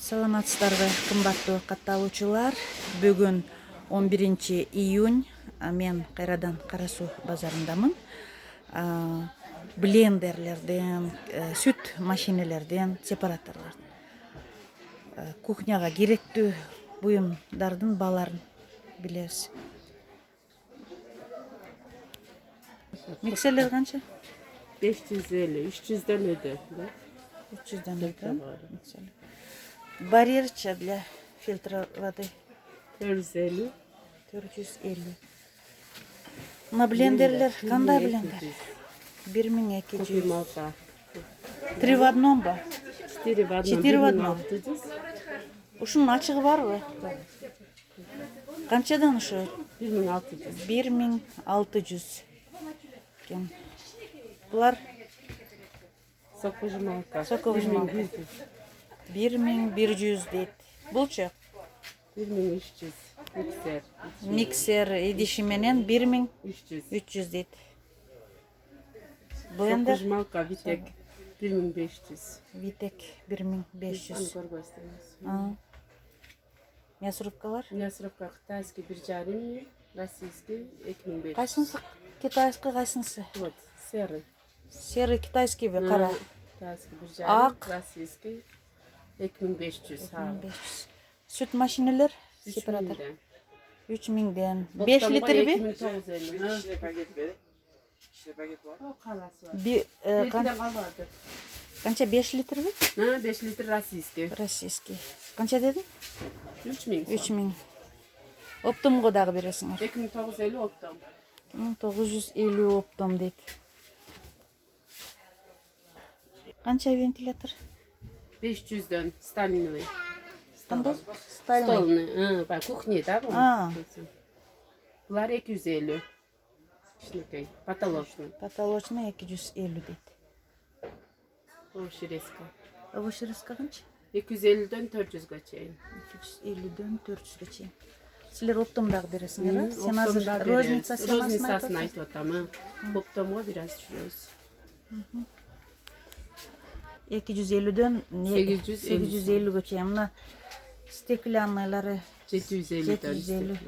Саламатсыздарбы, кымбаттуу катталуучулар. Бүгүн 11 июнь. Мен кайрадан Кара Суу базарындамын. Блендерлерден, сүт машинелерден, сепараторлордон, кухняга керектүү буюмдардын бааларын билебиз. Миксерлер канча? 550, 300'den öde. 300'den öde. Барьерча для фильтра воды 450. 450. На блендерлер кандай блендер? 1200. Malta. 3 в одном ба? 4 в одном. 4 в одном. 1600. Ушунун ачыгы барбы? Канчадан ушу? 1600. 1600 экен. Булар Соковыжималка. Соковыжималка. 1100 дейт. Булчу 1300. Mikser. миксер идиши менен 300. 1300 дейт. Блендер Соковыжималка Vitek 1500. Витек 1500. Мясорубкалар? Мясорубка китайский 1,5, российский 2500. Кайсынысы китайский, кайсынысы? Вот, серый. Серый китайский бе, кара. Китайский Ак. 1,5, российский 2500. 1500. Сүт машинелер? Сепаратор. 3000'den. 3000'ден. 5 литр бе? 2950. İşte paket verin. İşte paket var. O kalası var. Канча Kança? 5 литр бе? Ha, 5 litre российский. Российский. Канча дедин? 3000. 3000. Оптомго дагы бересиңер. 2950 optom. 1950 оптом дейт. Канча вентилятор? 500'den Stalinovый. Кандай? Стальный. Stolny. Ha, bak kухня, да? А. Bunlar 250. Кичинекей, потолочный. Потолочный 250 дейт. Овощерезка. Овощерезка канча? 250'den 400'ga чейин. 250'ден 400'га чейин. Силер оптомдагы бересиңер, а? Сен Optomda азыр bereriz. розница схемасын Розницасын айтып айтып атам, ha. Optomga biraz düşürüyoruz. 250'ден 850. 850'га чейин. Мына стеклянныйлары 750'den 750.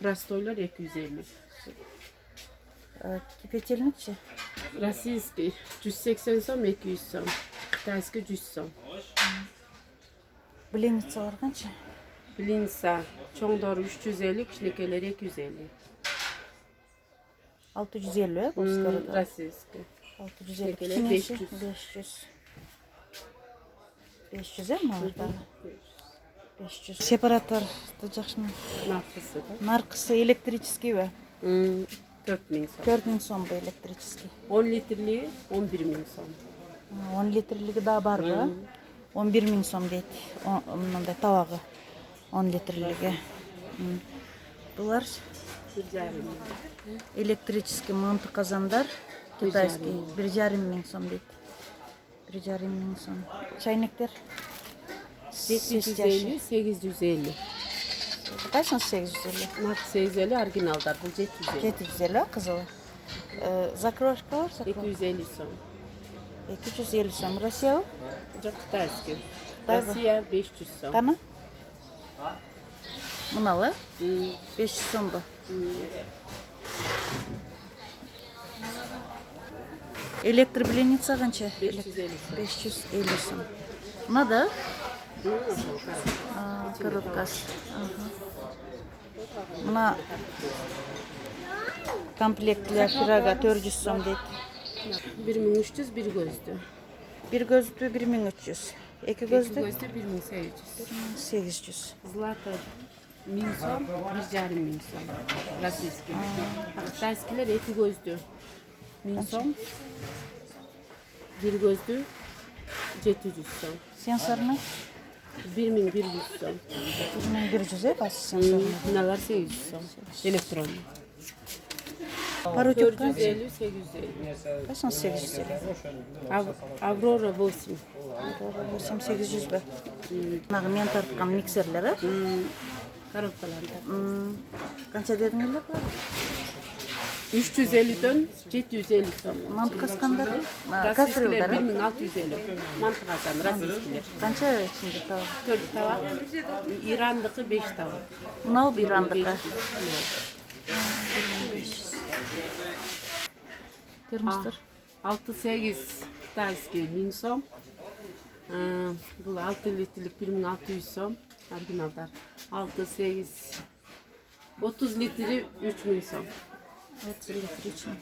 Prostoylar 250. Кипятильникчи? Российский 180 сом, 200 сом. Китайский 100 сом. Блиницалар канча? Blinsa, çoğunları 350, kişinekeleri 250. 650 э, бокстары да. Российский. 650. Кішкенелер Кичинеси 500. 500. 500 э, малардагы? 500. Сепараторду жакшымы? Markası da. Маркасы электрический бе? 4000 сом. 4000 сом бе электрический? 10 litreliği 11.000 сом. 10 литрлиги да барбы? 11000 сом дейт. Мындай табагы 10 литрлиги. Булар электрический мынты казандар, китайский 1,5 сом дейт. 1,5 сом. Чайниктер 750, 850. Кайсыңыз 850? Mark 850 orijinalдар, bu 750. 750 кызылы. Закрошкалар 250 сом. 250 сом. Россия? Жоқ, китайский. Қытай ба? Россия 500 сом. Кана? Мыналы 500 сом ба? Электробленица канча? 550 сом. 550 сом. Мына да? Коробкасы. Мына комплект для пирога 400 сом дейт. 1300 bir gözlü. Bir gözlü 1300. İki İki gözlü gözlü 1800. 800. Zlata 1000 сом, 1,5 сом. Российский. Китайскиler iki gözlü. 1000 сом. Bir gözlü 700 сом. Sensorunu 1100 сом. 1100 bas sensorunu. Bunlar 800 сом. Elektronlu. Парутюк kaç? 450, 850. Kaç 850? Aurora 8. 800 be. Мына мен тарткан миксерлер, Коробкаларда. Канча дедиңер? 350'den 750 so'm. Mantı kaskanlar. Rossiyskiler Kastırıyorlar. 1650. Mantı kazan rossiyskiler. Kança içinde tavuk? 4 tabak. İran'daki 5 tabak. Mınау bir İran'daki. Termoslar. 6-8 Kıtayski 1000 so'm. Bu 6 litrelik 1600 so'm. Orijinallar. 6-8 30 litre 3000 so'm. 30 litre için.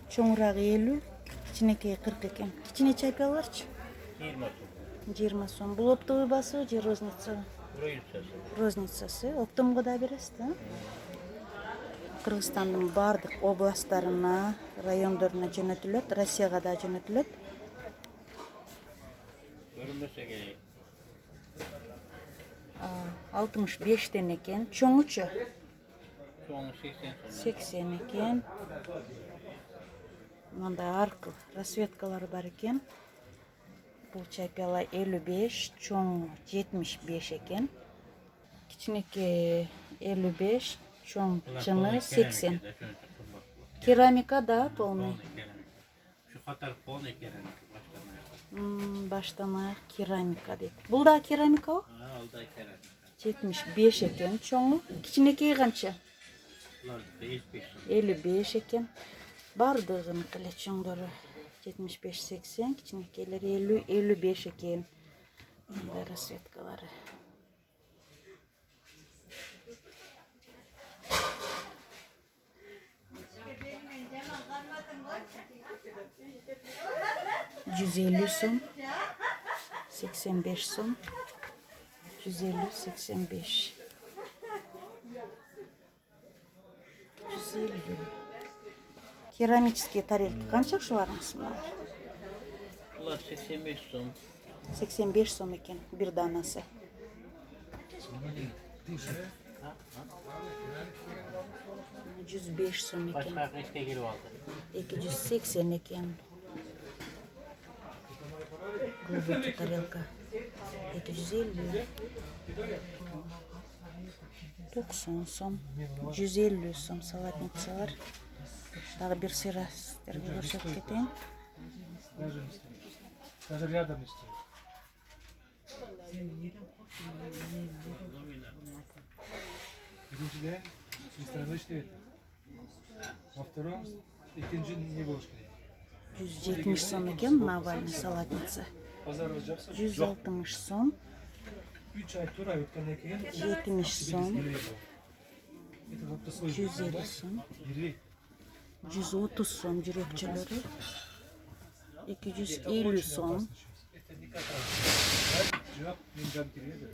Çoğunrağı 50, kiçineki 40 eken. Kiçine çaykalarçı? 20 son. Bu optovu bası, же розница? Розницасы. Оптомға да бересіз, да? Қырғызстанның бардық областарына, райондарына жөнөтүлөт, Россияға да жөнөтүлөт. Görünmese gerek. 65'ten eken. Çoğuçu? Çoğunu 80 sonra. 80 eken. Manda arka rasvetkalar бар eken. Бұл чайпела 55, çoğu 75 eken. Kiçineki 55, çoğu çını 80. Keramika da polный. Şu kadar polный keramika başlamaya. Başlama keramika deydi. Бұл da keramika o? Alda keramika. 75 eken çoğu. Kiçineki kança? Bunlar da 55. 55 eken. Bardığın kılı çoğuları 75-80, kiçinekeleri 50-55 eken. Bunda rasvetkaları. %50 son, 85 son, 150-85. 150. Keramические тарелки қанша шығармысыңдар? Bunlar 85 son. 85 сом екен bir данасы. $105 сом екен. Başka işte girip aldı. 280 екен. Глубокий тарелка. 250. 90 сом. 150 сом салатницалар. Тағы бір сырастерге көрсетіп кетейін. Даже рядом не стоит. Бirincide İstanbul'da işte во втором ikinci ne boş керек. 170 сом екен Навальный салатница. Pazar olacaksın. 160 сом. 3 ay tur ay ötkenle keyin 70 сом. Это вот свой 150 сом. biri 130 сом жүрекчелері. 250 сом. это никак. Cevap Mincan giriyordu.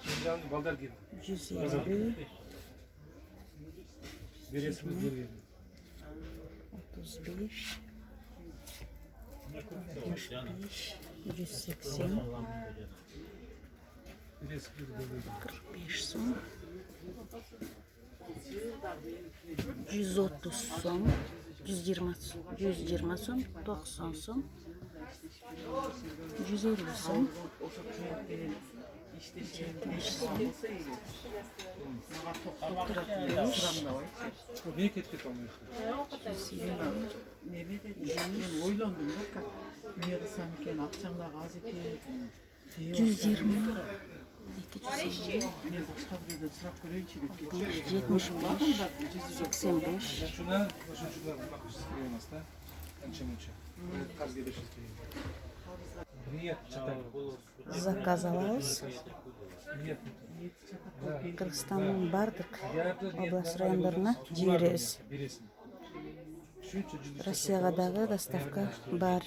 Mincan Baldar girdi. 150. Veresimiz geliyor. 35. 65. 180. Veresimiz geliyor. 45 сом. 130 сом. 120 сом. 90 сом. 150 сом. Niye ketket olmuyor? Ben oylandım da niye kısam iken akşamda gaz ekan. 120, 280, Ne başka bir yerden sırak göreyinçi dep kettim. 175, 85. Şuna, şuna bakış istiyoruz da. Ança munça. Kaz gibi şey istiyor. Niye çatal? Заказ алабыз. Niye? Кыргызстандын бардык область райондоруна жиберебиз. Biresin. Şunça cüzdü. Россияга дагы доставка бар.